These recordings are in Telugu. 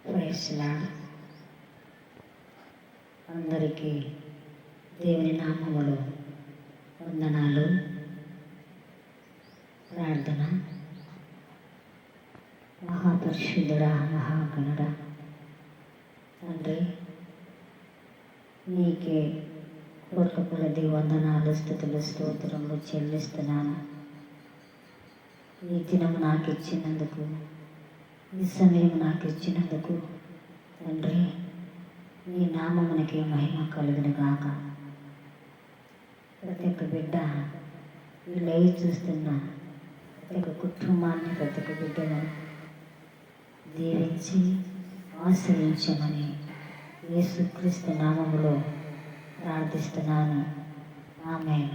Praise lord. అందరికీ దేవుని నామములో వందనాలు. ప్రార్థన. మహాపరిశుద్ధుడా, మహాగణుడా తండ్రి, నీకే కోట్ల కొలది వందనాలు, స్తుతులు, స్తోత్రములు చెల్లిస్తున్నాను. ఈ దినము నాకు ఇచ్చినందుకు, ఈ సమయం నాకు ఇచ్చినందుకు తండ్రి, నీ నామమునకి మహిమ కలుగును గాక. ప్రతి ఒక్క బిడ్డ ఈ లైవ్ చూస్తున్న ప్రతి ఒక్క కుటుంబాన్ని, ప్రతి ఒక్క బిడ్డను దీవించి ఆశ్రయించమని యేసుక్రీస్తు నామములో ప్రార్థిస్తున్నాను. ఆమేన్.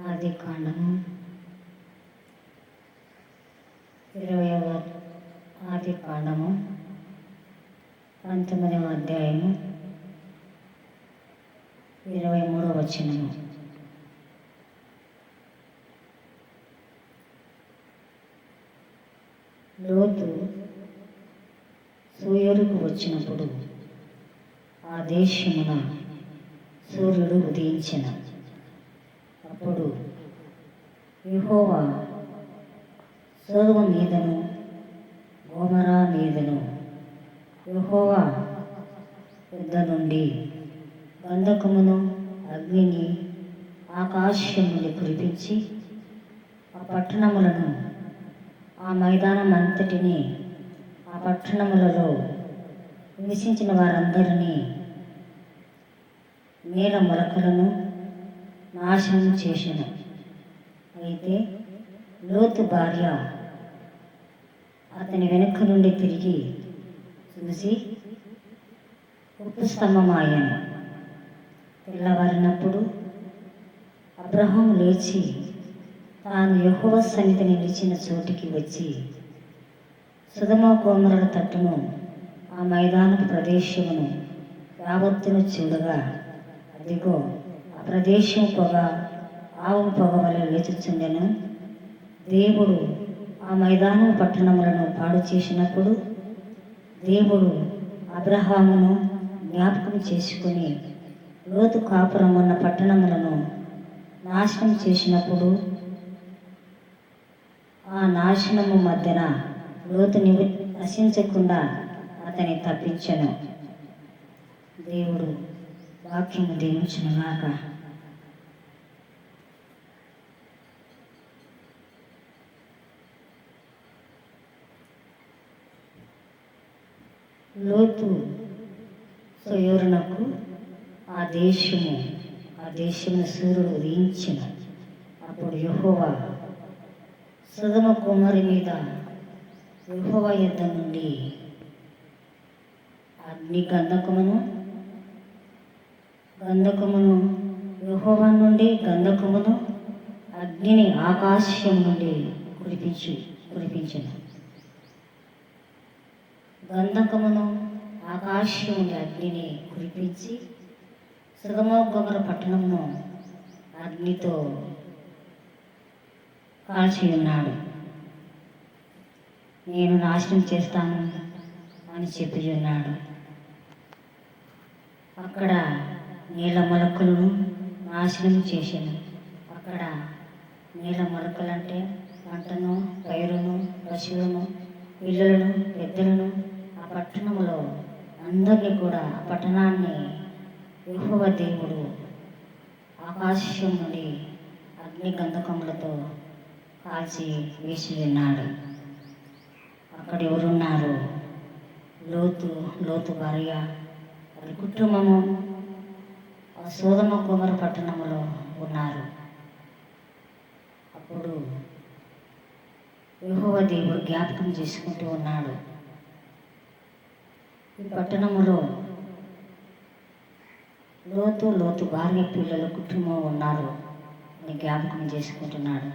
ఆదికాండము 20వ ఆదికాండము 19వ అధ్యాయము 23వ వచనము. లోతు సోయరుకు వచ్చినప్పుడు ఆ దేశమున సూర్యుడు ఉదయించెను. అప్పుడు యెహోవా సొదొమ మీదను గొమొర్రా మీదను యెహోవా యొద్ద నుండి గంధకమును, అగ్నిని ఆకాశం నుండి కురిపించి ఆ పట్టణములను, ఆ మైదానం అంతటిని, ఆ పట్టణములలో నివసించిన వారందరినీ, నేల మొలకలను నాశనం చేసెను. అయితే లోతు భార్య అతని వెనుక నుండి తిరిగి చూసి ఉప్పు స్తంభమాయెను. తెల్లవారినప్పుడు అబ్రహాము లేచి తాను యెహోవా సన్నిధిని నిలిచిన చోటికి వచ్చి సొదొమ గొమొర్రా తట్టును, ఆ మైదానపు ప్రదేశమును యావత్తును చూడగా, అదిగో ఆ ప్రదేశం పొగ ఆవు పొగ వలె లేచుచుండెను. దేవుడు ఆ మైదానం పట్టణములను పాడు చేసినప్పుడు దేవుడు అబ్రహామును జ్ఞాపకం చేసుకుని లోతు కాపురం ఉన్న పట్టణములను నాశనం చేసినప్పుడు ఆ నాశనము మధ్యన లోతు నశించకుండా అతని తప్పించెను. దేవుడు వాక్యము దీవించునుగాక. లోతు సోయరునకు ఆ దేశము సూర్యుడు ఉదయించెను. అప్పుడు యెహోవా సొదొమ గొమొర్రా మీద యెహోవా యొద్ద నుండి అగ్ని గంధకమును యెహోవా నుండి గంధకమును, అగ్నిని ఆకాశం నుండి కురిపించెను. గంధకమును, ఆకాశం నుండి అగ్నిని కురిపించి సొదొమ గొమొర్రా పట్టణమును అగ్నితో కాల్చి ఉన్నాడు. నేను నాశనం చేస్తాను అని చెప్పి ఉన్నాడు. అక్కడ నీళ్ళ మొలకలను నాశనం చేశాను. అక్కడ నీళ్ళ మొలకలంటే పంటను, పైరును, పశువులను, పిల్లలను, పెద్దలను, ఆ పట్టణములో అందరినీ కూడా, ఆ పట్టణాన్ని యెహోవా దేవుడు ఆకాశం నుండి అగ్ని గంధకములతో కాల్చి వేసి ఉన్నాడు. అక్కడ ఎవరున్నారు? లోతు భార్య, వారి కుటుంబము ఆ సొదొమ గొమొర్రా పట్టణములో ఉన్నారు. అప్పుడు యెహోవా దేవుడు జ్ఞాపకం చేసుకుంటూ ఉన్నాడు. ఈ పట్టణములో లోతు భార్య పిల్లలు కుటుంబం ఉన్నారు అని జ్ఞాపకం చేసుకుంటున్నాడు.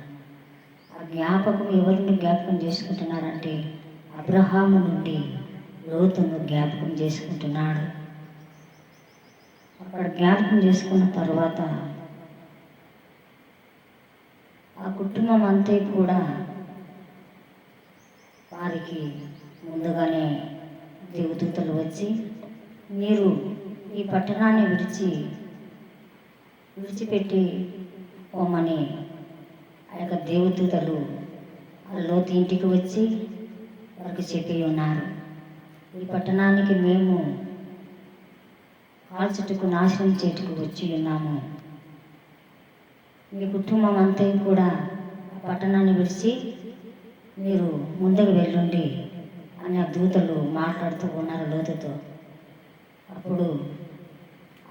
ఆ జ్ఞాపకం ఎవరిని జ్ఞాపకం చేసుకుంటున్నారంటే అబ్రహాము నుండి లోతును జ్ఞాపకం చేసుకుంటున్నాడు. అక్కడ జ్ఞాపకం చేసుకున్న తర్వాత ఆ కుటుంబం అంతా కూడా వారికి ముందుగానే దేవదూతలు వచ్చి, మీరు ఈ పట్టణాన్ని విడిచిపెట్టి పోమని ఆ యొక్క దేవదూతలు ఆ లోతు ఇంటికి వచ్చి వారికి చెప్పి ఉన్నారు. ఈ పట్టణానికి మేము కాల్చుటకు నాశనం చేటుకు వచ్చి ఉన్నాము. మీ కుటుంబం అంతా కూడా ఆ పట్టణాన్ని విడిచి మీరు ముందుకు వెళ్ళండి అని ఆ దూతలు మాట్లాడుతూ ఉన్నారు లోతుతో. అప్పుడు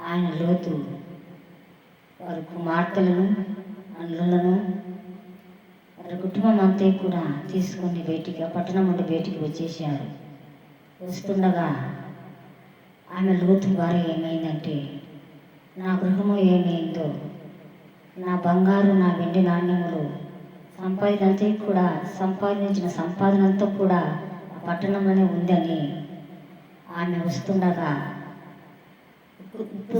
ఆయన లోతు వారి కుమార్తెలను అల్లులను వారి కుటుంబం అంతా కూడా తీసుకొని ఆ పట్టణం నుండి బయటికి వచ్చేసారు. వస్తుండగా ఆమె లోతు భార్య ఏమైందంటే, నా గృహము ఏమైందో, నా బంగారు నా వెండి నాణ్యములు సంపాదించిన సంపాదనంతా కూడా ఆ పట్టణంలోనే ఉందని ఆమె వస్తుండగా ఉప్పు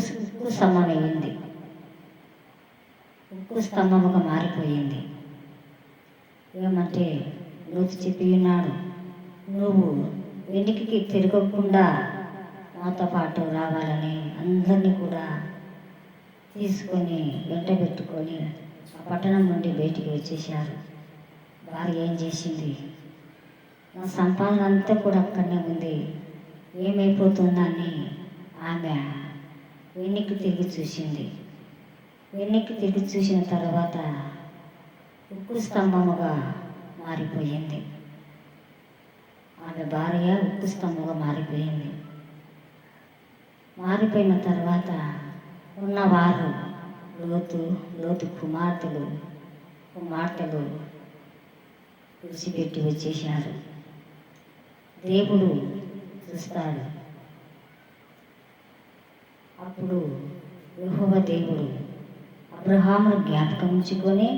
స్తంభమయ్యింది. ఉప్పు స్తంభముగా మారిపోయింది. ఏమంటే లోతు చెప్పి ఉన్నాడు, నువ్వు వెనుకకి తిరగకుండా నాతో పాటు రావాలని అందరినీ కూడా తీసుకొని వెంట పెట్టుకొని ఆ పట్టణం నుండి బయటికి వచ్చేసారు. భార్య ఏం చేసింది, నా సంపాదన అంతా కూడా అక్కడనే ఉంది, ఏమైపోతుందని ఆమె వెనక్కి తిరిగి చూసింది. వెనక్కి తిరిగి చూసిన తర్వాత ఉక్కు స్తంభముగా మారిపోయింది. ఆమె భార్య ఉక్కు స్తంభంగా మారిపోయింది. మారిపోయిన తర్వాత ఉన్నవారు లోతు కుమార్తెలు విడిచిపెట్టి వచ్చేసారు. దేవుడు చూస్తాడు. అప్పుడు యెహోవా దేవుడు అబ్రహామును జ్ఞాపకం ఉంచుకొని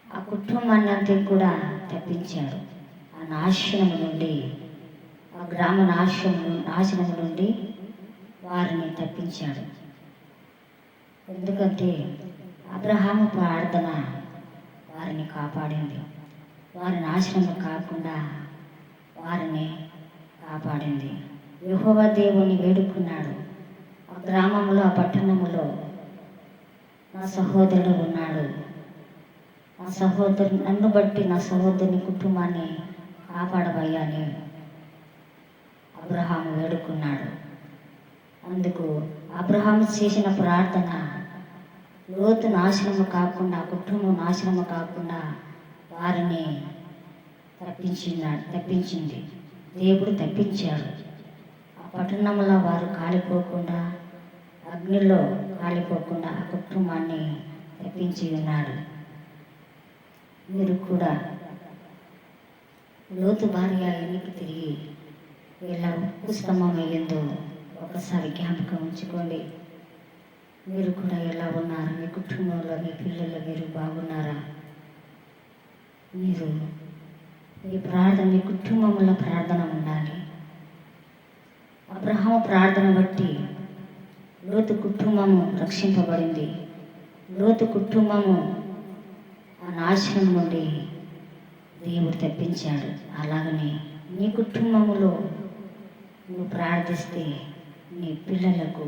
ఆ కుటుంబాన్ని అంతా కూడా తప్పించాడు. ఆ నాశనము నుండి, ఆ గ్రామ నాశనము నుండి వారిని తప్పించాడు. ఎందుకంటే అబ్రహాము ప్రార్థన వారిని కాపాడింది. వారి నాశనం కాకుండా వారిని కాపాడింది. యెహోవా దేవుని వేడుకున్నాడు. ఆ గ్రామంలో, ఆ పట్టణంలో నా సహోదరుడు ఉన్నాడు, నన్ను బట్టి నా సహోదరుని కుటుంబాన్ని కాపాడవయ్యా అని అబ్రహాము వేడుకున్నాడు. అందుకు అబ్రహాము చేసిన ప్రార్థన లోతు నాశనము కాకుండా, కుటుంబం నాశనము కాకుండా వారిని తప్పించింది. దేవుడు తప్పించాడు. ఆ పట్టణంలో వారు కాలిపోకుండా, అగ్నిలో కాలిపోకుండా ఆ కుటుంబాన్ని తప్పించి ఉన్నాడు. మీరు కూడా లోతు భార్య వెనక్కి తిరిగి ఎలా ఉప్పు స్తంభం అయ్యిందో ఒకసారి జ్ఞాపకం ఉంచుకోండి. మీరు కూడా ఎలా ఉన్నారు? మీ కుటుంబంలో, మీ పిల్లలు మీరు బాగున్నారా? మీరు మీ కుటుంబంలో ప్రార్థన ఉండాలి. అబ్రహాము ప్రార్థన బట్టి లోతు కుటుంబము రక్షింపబడింది. లోతు కుటుంబము ఆ నాశనం నుండి దేవుడు తప్పించాడు. అలాగనే నీ కుటుంబములో నువ్వు ప్రార్థిస్తే నీ పిల్లలకు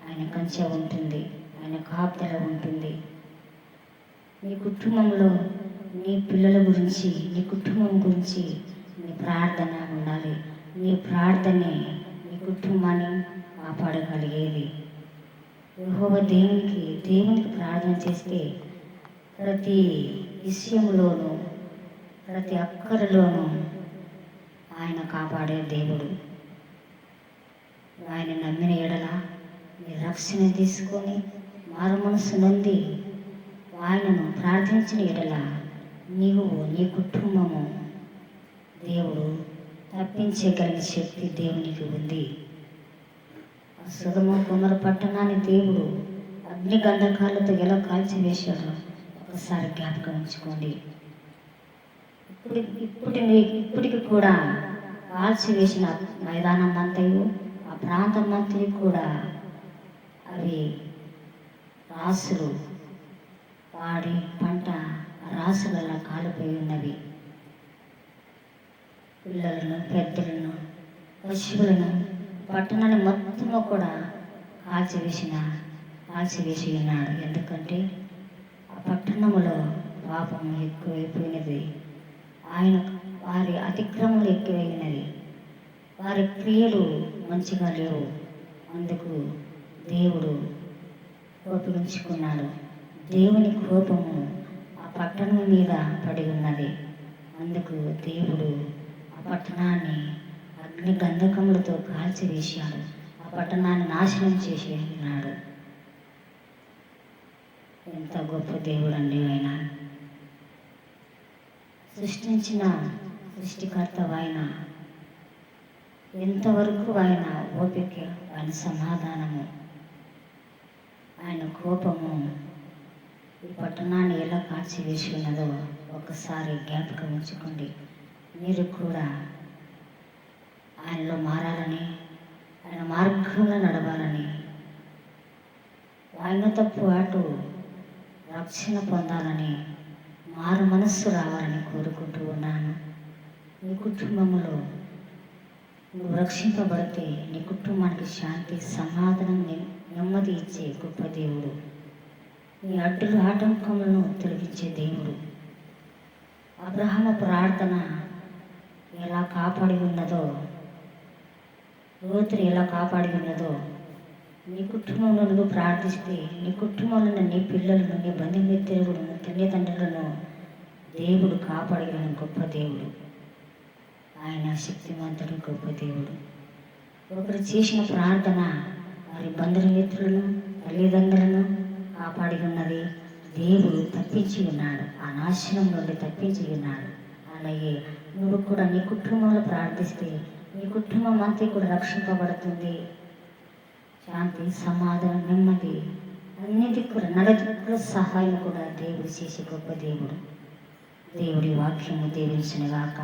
ఆయన కంచె ఉంటుంది, ఆయన కాపుదల ఉంటుంది. నీ కుటుంబంలో నీ పిల్లల గురించి, నీ కుటుంబం గురించి నీ ప్రార్థన ఉండాలి. నీ ప్రార్థనే నీ కుటుంబాన్ని కాపాడగలిగేది. యెహోవా దేవునికి ప్రార్థన చేస్తే ప్రతి విషయంలోనూ, ప్రతి అక్కరలోనూ ఆయన కాపాడే దేవుడు. ఆయన నమ్మిన ఎడల నీ రక్షణ తీసుకొని మారు మనసు నొంది ఆయనను ప్రార్థించిన ఎడల నీవు, నీ కుటుంబము దేవుడు తప్పించగలిగిన శక్తి దేవునికి ఉంది. సొదొమ గొమొర్రా పట్టణాన్ని దేవుడు అగ్ని గంధకాలతో ఎలా కాల్చివేశాడో ఒకసారి జ్ఞాపకం ఉంచుకోండి. ఇప్పటికి కూడా కాల్చివేసిన మైదానం అంతయు ఆ ప్రాంతం అంతయు కూడా అవి రాసులు పాడి పంట రాసులలో కాలిపోయి ఉన్నవి. పిల్లలను, పెద్దలను, పశువులను, పట్టణాన్ని మొత్తము కూడా కాల్చివేసి ఉన్నాడు. ఎందుకంటే ఆ పట్టణములో పాపము ఎక్కువైపోయినది, వారి అతిక్రమములు ఎక్కువైనవి, వారి క్రియలు మంచిగా లేవు. అందుకు దేవుడు కోపించుకున్నాడు. దేవుని కోపము ఆ పట్టణం మీద పడి ఉన్నది. అందుకు దేవుడు ఆ పట్టణాన్ని అగ్ని గంధకములతో కాల్చివేశాడు. ఆ పట్టణాన్ని నాశనం చేసి ఉన్నాడు. ఎంత గొప్ప దేవుడు అండి ఆయన! సృష్టించిన సృష్టికర్త ఆయన. ఎంతవరకు ఆయన ఓపిక, ఆయన సమాధానము, ఆయన కోపము ఈ పట్టణాన్ని ఎలా కాల్చివేసి ఉన్నదో ఒకసారి జ్ఞాపకం ఉంచుకోండి. మీరు కూడా ఆయనలో మారాలని, ఆయన మార్గంలో నడవాలని, ఆయనతో పాటు రక్షణ పొందాలని, మారు మనస్సు రావాలని కోరుకుంటూ ఉన్నాను. నీ కుటుంబంలో నువ్వు రక్షింపబడితే నీ కుటుంబానికి శాంతి, సమాధానం, నెమ్మది ఇచ్చే గొప్ప దేవుడు. నీ అడ్డులు ఆటంకములను తొలగించే దేవుడు. అబ్రహాము ప్రార్థన ఎలా కాపాడి ఉన్నదో, లోతుని ఎలా కాపాడి ఉన్నదో, నీ కుటుంబంలో నువ్వు ప్రార్థిస్తే నీ కుటుంబంలో నీ పిల్లలను, నీ బంధుమిత్రులను, తల్లిదండ్రులను దేవుడు కాపాడగలిగిన గొప్ప దేవుడు. ఆయన శక్తివంతుడు, గొప్ప దేవుడు. ఒకరు చేసిన ప్రార్థన వారి బంధుమిత్రులను, తల్లిదండ్రులను కాపాడి ఉన్నది. దేవుడు తప్పించి ఉన్నాడు, ఆ నాశనం నుండి తప్పించి ఉన్నాడు. అలాగే నువ్వు కూడా నీ కుటుంబంలో ప్రార్థిస్తే నీ కుటుంబం అంతా కూడా రక్షింపబడుతుంది. శాంతి, సమాధానం, నెమ్మది అన్నిటికీ కూడా నలుదిక్కుల సహాయం కూడా దేవుడు చేసే గొప్ప దేవుడు. దేవుడి వాక్యము దీవించును గాక.